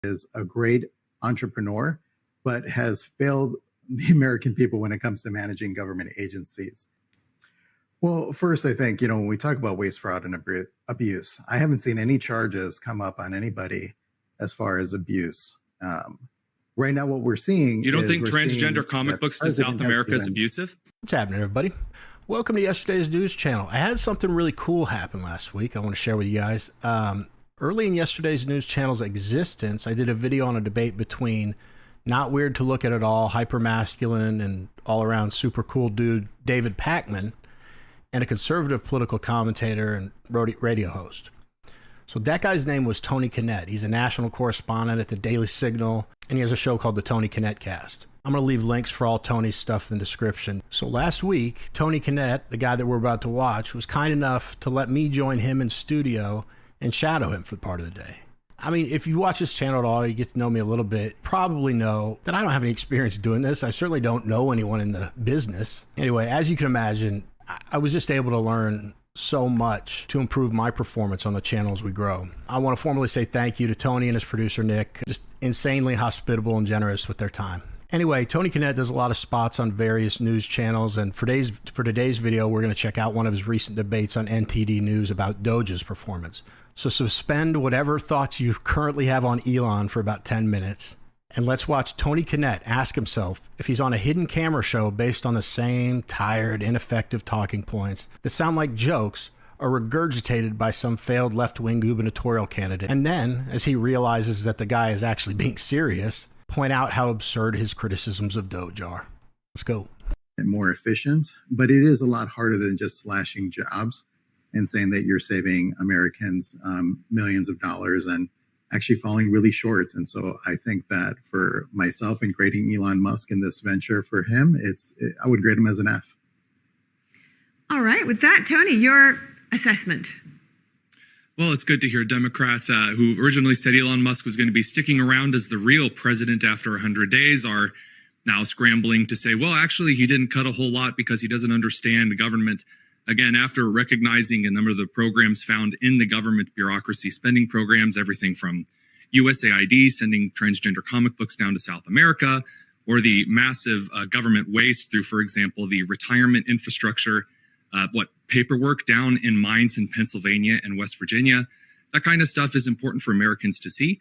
is a great entrepreneur, but has failed the American people when it comes to managing government agencies. Well, first, I think, when we talk about waste, fraud, and abuse, I haven't seen any charges come up on anybody as far as abuse. Right now, what we're seeing You don't think transgender comic books to South America is abusive? What's happening, everybody? Welcome to yesterday's news channel. I had something really cool happen last week I want to share with you guys. Early in yesterday's news channel's existence, I did a video on a debate between not weird to look at all, hyper-masculine, and all-around super cool dude David Pakman, and a conservative political commentator and radio host. So that guy's name was Tony Kinnett. He's a national correspondent at the Daily Signal, and he has a show called the Tony Kinnett Cast. I'm going to leave links for all Tony's stuff in the description. So last week, Tony Kinnett, the guy that we're about to watch, was kind enough to let me join him in studio and shadow him for part of the day. I mean, if you watch this channel at all, you get to know me a little bit, probably know that I don't have any experience doing this. I certainly don't know anyone in the business. Anyway, as you can imagine, I was just able to learn so much to improve my performance on the channel as we grow. I want to formally say thank you to Tony and his producer, Nick. Just insanely hospitable and generous with their time. Anyway, Tony Kinnett does a lot of spots on various news channels, and for today's video, we're going to check out one of his recent debates on NTD News about DOGE's performance. So suspend whatever thoughts you currently have on Elon for about 10 minutes. And let's watch Tony Kinnett ask himself if he's on a hidden camera show based on the same tired, ineffective talking points that sound like jokes or regurgitated by some failed left-wing gubernatorial candidate. And then, as he realizes that the guy is actually being serious, point out how absurd his criticisms of DOGE are. Let's go. More efficient, but it is a lot harder than just slashing jobs and saying that you're saving Americans millions of dollars and actually falling really short. And so I think that for myself and grading Elon Musk in this venture for him, I would grade him as an F. All right. With that, Tony, your assessment. Well, it's good to hear Democrats who originally said Elon Musk was going to be sticking around as the real president after 100 days are now scrambling to say, well, actually, he didn't cut a whole lot because he doesn't understand government. Again, after recognizing a number of the programs found in the government bureaucracy spending programs, everything from USAID sending transgender comic books down to South America, or the massive government waste through, for example, the retirement infrastructure, paperwork down in mines in Pennsylvania and West Virginia. That kind of stuff is important for Americans to see.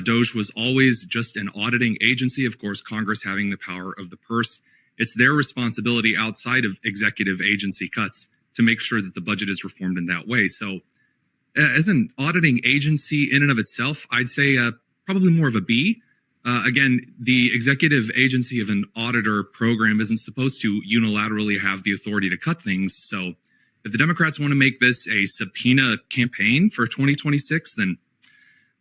DOGE was always just an auditing agency, of course, Congress having the power of the purse. It's their responsibility outside of executive agency cuts to make sure that the budget is reformed in that way. So as an auditing agency in and of itself, I'd say probably more of a B. Again, the executive agency of an auditor program isn't supposed to unilaterally have the authority to cut things. So if the Democrats want to make this a subpoena campaign for 2026, then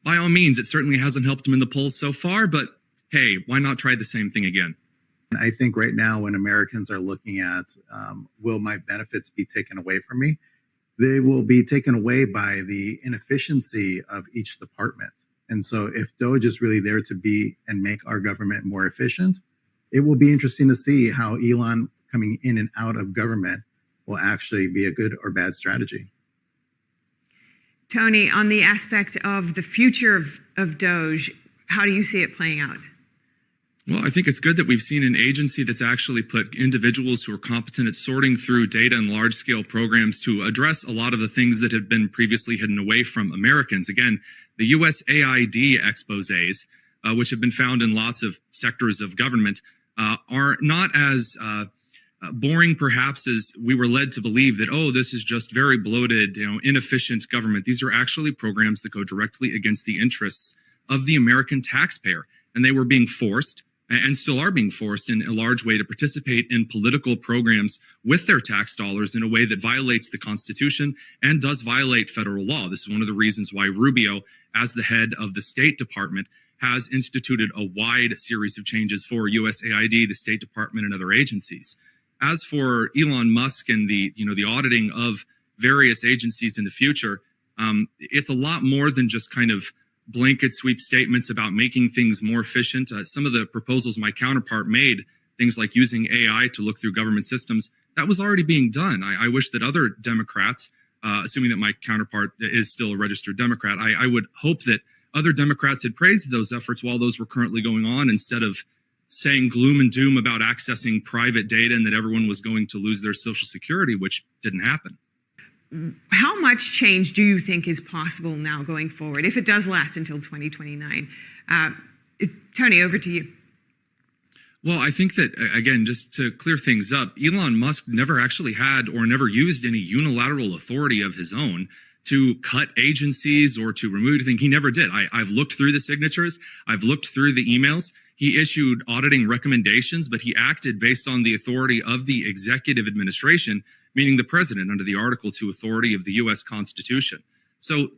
by all means, it certainly hasn't helped them in the polls so far. But hey, why not try the same thing again? I think right now when Americans are looking at, will my benefits be taken away from me? They will be taken away by the inefficiency of each department. And so if DOGE is really there to be and make our government more efficient, it will be interesting to see how Elon coming in and out of government will actually be a good or bad strategy. Tony, on the aspect of the future of DOGE, how do you see it playing out? Well, I think it's good that we've seen an agency that's actually put individuals who are competent at sorting through data and large-scale programs to address a lot of the things that have been previously hidden away from Americans. Again, the USAID exposés, which have been found in lots of sectors of government, are not as boring, perhaps, as we were led to believe that, oh, this is just very bloated, inefficient government. These are actually programs that go directly against the interests of the American taxpayer. And they were being forced, and still are being forced in a large way, to participate in political programs with their tax dollars in a way that violates the Constitution and does violate federal law. This is one of the reasons why Rubio, as the head of the State Department, has instituted a wide series of changes for USAID, the State Department, and other agencies. As for Elon Musk and the auditing of various agencies in the future, it's a lot more than just kind of blanket sweep statements about making things more efficient. Some of the proposals my counterpart made, things like using AI to look through government systems, that was already being done. I wish that other Democrats, assuming that my counterpart is still a registered Democrat, I would hope that other Democrats had praised those efforts while those were currently going on, instead of saying gloom and doom about accessing private data and that everyone was going to lose their Social Security, which didn't happen. How much change do you think is possible now going forward, if it does last until 2029? Tony, over to you. Well, I think that, again, just to clear things up, Elon Musk never actually had or never used any unilateral authority of his own to cut agencies or to remove anything. He never did. I've looked through the signatures. I've looked through the emails. He issued auditing recommendations, but he acted based on the authority of the executive administration, meaning the president, under the Article 2 authority of the U.S. Constitution. So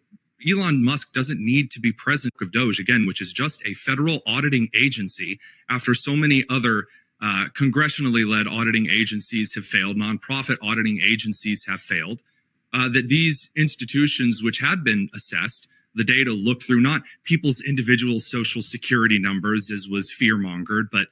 Elon Musk doesn't need to be president of DOGE, again, which is just a federal auditing agency after so many other congressionally led auditing agencies have failed, nonprofit auditing agencies have failed, that these institutions which had been assessed, the data looked through not people's individual Social Security numbers, as was fear-mongered, but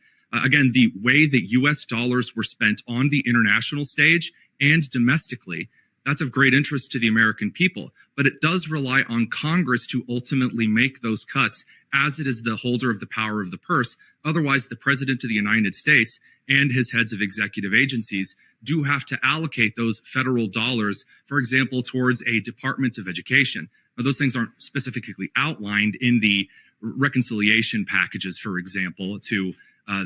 again, the way that U.S. dollars were spent on the international stage and domestically, that's of great interest to the American people. But it does rely on Congress to ultimately make those cuts, as it is the holder of the power of the purse. Otherwise, the President of the United States and his heads of executive agencies do have to allocate those federal dollars, for example, towards a Department of Education. Now, those things aren't specifically outlined in the reconciliation packages, for example, to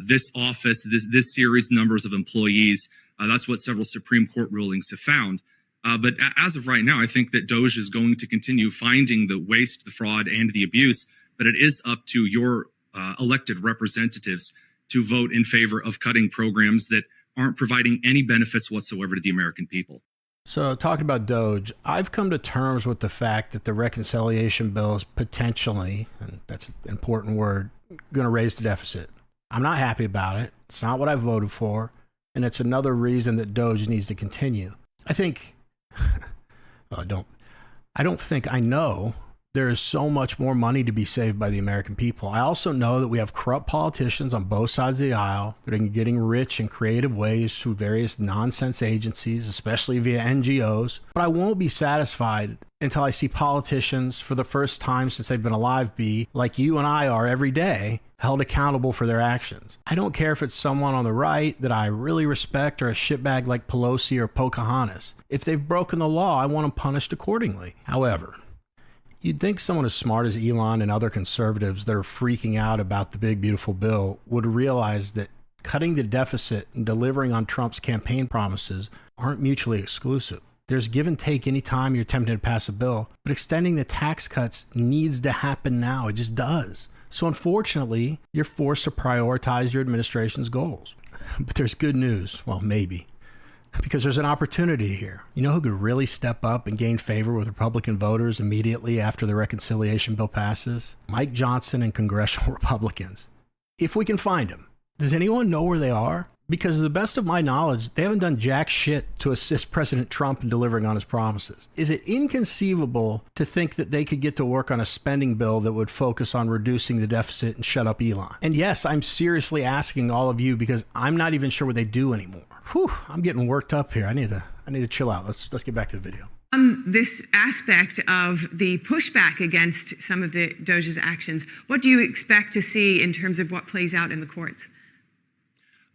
this office, this series numbers of employees. That's what several Supreme Court rulings have found. But as of right now, I think that DOGE is going to continue finding the waste, the fraud, and the abuse. But it is up to your elected representatives to vote in favor of cutting programs that aren't providing any benefits whatsoever to the American people. So talking about DOGE, I've come to terms with the fact that the reconciliation bill is potentially, and that's an important word, going to raise the deficit. I'm not happy about it. It's not what I voted for. And it's another reason that DOGE needs to continue. I think, well, I don't think I know there is so much more money to be saved by the American people. I also know that we have corrupt politicians on both sides of the aisle that are getting rich in creative ways through various nonsense agencies, especially via NGOs. But I won't be satisfied until I see politicians, for the first time since they've been alive, be, like you and I are every day, held accountable for their actions. I don't care if it's someone on the right that I really respect or a shitbag like Pelosi or Pocahontas. If they've broken the law, I want them punished accordingly. However, you'd think someone as smart as Elon and other conservatives that are freaking out about the big, beautiful bill would realize that cutting the deficit and delivering on Trump's campaign promises aren't mutually exclusive. There's give and take any time you're attempting to pass a bill, but extending the tax cuts needs to happen now. It just does. So unfortunately, you're forced to prioritize your administration's goals. But there's good news. Well, maybe. Because there's an opportunity here. You know who could really step up and gain favor with Republican voters immediately after the reconciliation bill passes? Mike Johnson and congressional Republicans. If we can find them. Does anyone know where they are? Because to the best of my knowledge, they haven't done jack shit to assist President Trump in delivering on his promises. Is it inconceivable to think that they could get to work on a spending bill that would focus on reducing the deficit and shut up Elon? And yes, I'm seriously asking all of you because I'm not even sure what they do anymore. Whew, I'm getting worked up here. I need to chill out. Let's get back to the video. This aspect of the pushback against some of the DOGE's actions, what do you expect to see in terms of what plays out in the courts?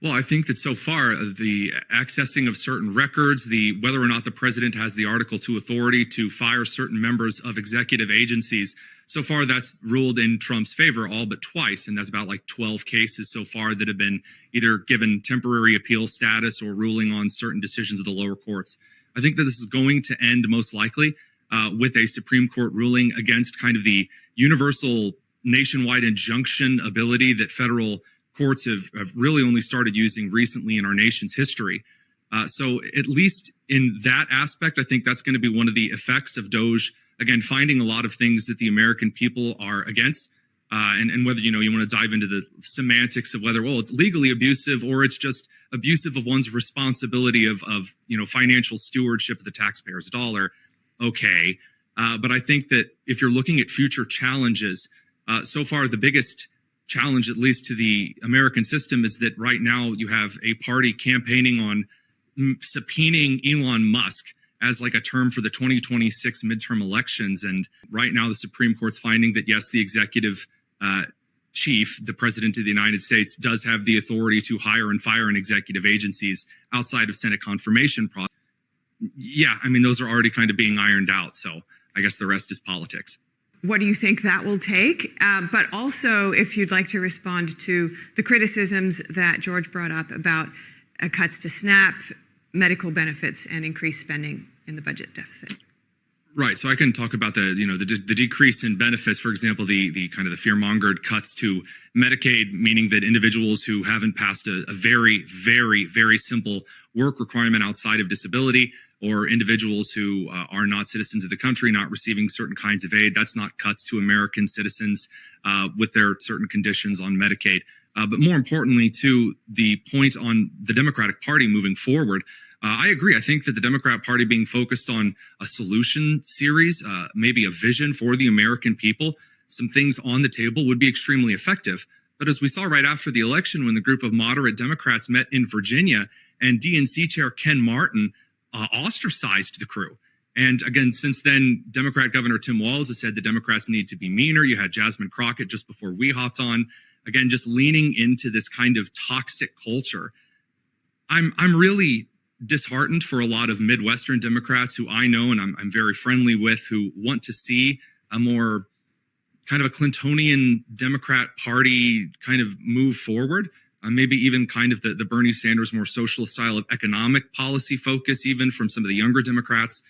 Well, I think that so far, the accessing of certain records, whether or not the president has the Article 2 authority to fire certain members of executive agencies, so far that's ruled in Trump's favor all but twice. And that's about like 12 cases so far that have been either given temporary appeal status or ruling on certain decisions of the lower courts. I think that this is going to end most likely with a Supreme Court ruling against kind of the universal nationwide injunction ability that federal courts have really only started using recently in our nation's history. So at least in that aspect, I think that's going to be one of the effects of DOGE, again, finding a lot of things that the American people are against. And whether, you want to dive into the semantics of whether, well, it's legally abusive or it's just abusive of one's responsibility of financial stewardship of the taxpayer's dollar. Okay. But I think that if you're looking at future challenges, so far the biggest challenge, at least to the American system, is that right now you have a party campaigning on subpoenaing Elon Musk as like a term for the 2026 midterm elections. And right now, the Supreme Court's finding that, yes, the executive chief, the president of the United States, does have the authority to hire and fire in executive agencies outside of Senate confirmation process. Yeah, I mean, those are already kind of being ironed out. So I guess the rest is politics. What do you think that will take? But also, if you'd like to respond to the criticisms that George brought up about cuts to SNAP, medical benefits, and increased spending in the budget deficit. Right. So I can talk about the decrease in benefits, for example, the kind of the fear-mongered cuts to Medicaid, meaning that individuals who haven't passed a very, very, very simple work requirement outside of disability, or individuals who are not citizens of the country, not receiving certain kinds of aid. That's not cuts to American citizens with their certain conditions on Medicaid. But more importantly, to the point on the Democratic Party moving forward, I agree. I think that the Democrat Party being focused on a solution series, maybe a vision for the American people, some things on the table would be extremely effective. But as we saw right after the election, when the group of moderate Democrats met in Virginia and DNC Chair Ken Martin ostracized the crew. And again, since then, Democrat Governor Tim Walz has said the Democrats need to be meaner. You had Jasmine Crockett just before we hopped on, again, just leaning into this kind of toxic culture. I'm really disheartened for a lot of Midwestern Democrats who I know and I'm very friendly with, who want to see a more kind of a Clintonian Democrat Party kind of move forward. Maybe even kind of the Bernie Sanders more socialist style of economic policy focus, even from some of the younger Democrats.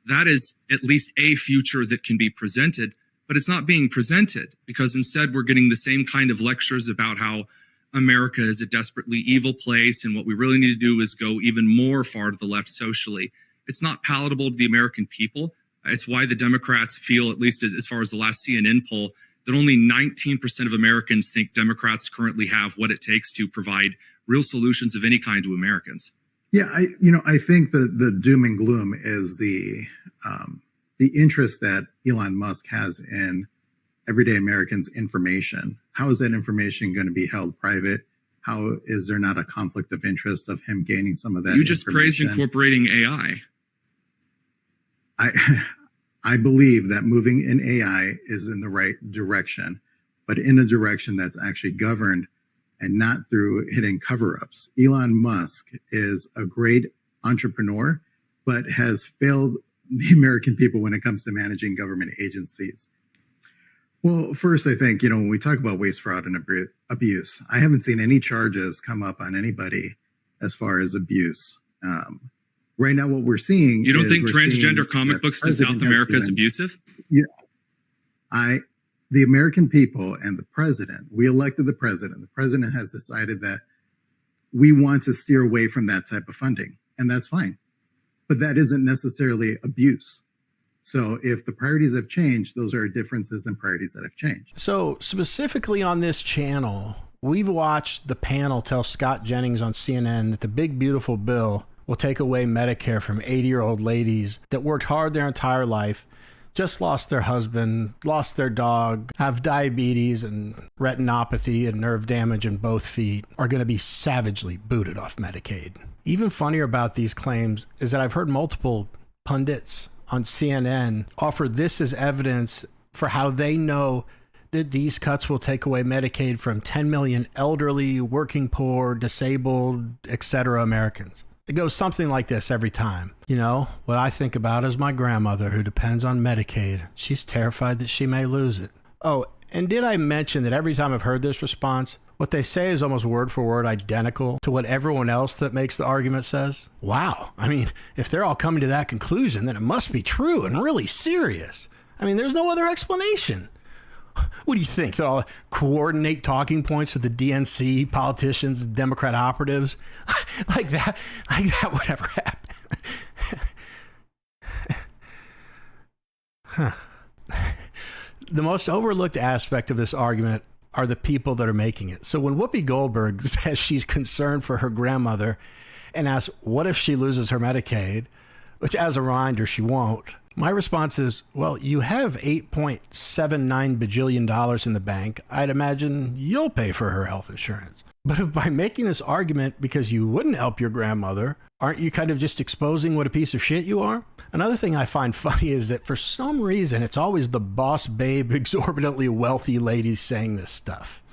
That is at least a future that can be presented, but it's not being presented because instead we're getting the same kind of lectures about how America is a desperately evil place and what we really need to do is go even more far to the left socially. It's not palatable to the American people. It's why the Democrats feel, at least as far as the last CNN poll, that only 19% of Americans think Democrats currently have what it takes to provide real solutions of any kind to Americans. Yeah, I think the doom and gloom is the interest that Elon Musk has in everyday Americans' information. How is that information going to be held private? How is there not a conflict of interest of him gaining some of that? You just praised incorporating AI. I believe that moving in AI is in the right direction, but in a direction that's actually governed and not through hidden cover-ups. Elon Musk is a great entrepreneur, but has failed the American people when it comes to managing government agencies. Well, first, I think, when we talk about waste, fraud, and abuse, I haven't seen any charges come up on anybody as far as abuse. Right now, what we're seeing. You don't think transgender comic books to South America is abusive? Yeah. The American people and the president, we elected the president. The president has decided that we want to steer away from that type of funding, and that's fine. But that isn't necessarily abuse. So if the priorities have changed, those are differences in priorities that have changed. So specifically on this channel, we've watched the panel tell Scott Jennings on CNN that the big, beautiful bill will take away Medicare from 80-year-old ladies that worked hard their entire life, just lost their husband, lost their dog, have diabetes and retinopathy and nerve damage in both feet, are going to be savagely booted off Medicaid. Even funnier about these claims is that I've heard multiple pundits on CNN offer this as evidence for how they know that these cuts will take away Medicaid from 10 million elderly, working poor, disabled, etc. Americans. It goes something like this every time. What I think about is my grandmother who depends on Medicaid. She's terrified that she may lose it. Oh, and did I mention that every time I've heard this response, what they say is almost word for word identical to what everyone else that makes the argument says? Wow. I mean, if they're all coming to that conclusion, then it must be true and really serious. I mean, there's no other explanation. What do you think? They'll coordinate talking points with the DNC politicians, Democrat operatives? like that would ever happen. Huh. The most overlooked aspect of this argument are the people that are making it. So when Whoopi Goldberg says she's concerned for her grandmother and asks, what if she loses her Medicaid? Which, as a reminder, she won't. My response is, well, you have $8.79 bajillion in the bank. I'd imagine you'll pay for her health insurance. But if by making this argument because you wouldn't help your grandmother, aren't you kind of just exposing what a piece of shit you are? Another thing I find funny is that for some reason, it's always the boss babe, exorbitantly wealthy ladies saying this stuff.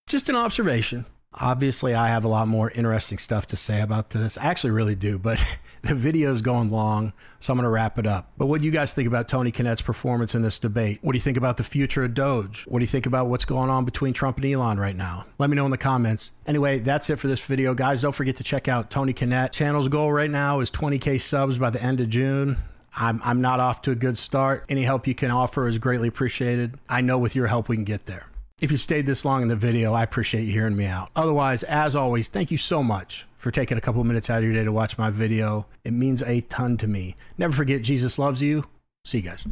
Just an observation. Obviously, I have a lot more interesting stuff to say about this. I actually really do, but the video's going long, so I'm going to wrap it up. But what do you guys think about Tony Kinnett's performance in this debate? What do you think about the future of DOGE? What do you think about what's going on between Trump and Elon right now? Let me know in the comments. Anyway, that's it for this video. Guys, don't forget to check out Tony Kinnett. Channel's goal right now is 20K subs by the end of June. I'm not off to a good start. Any help you can offer is greatly appreciated. I know with your help we can get there. If you stayed this long in the video, I appreciate you hearing me out. Otherwise, as always, thank you so much for taking a couple minutes out of your day to watch my video. It means a ton to me. Never forget, Jesus loves you. See you guys.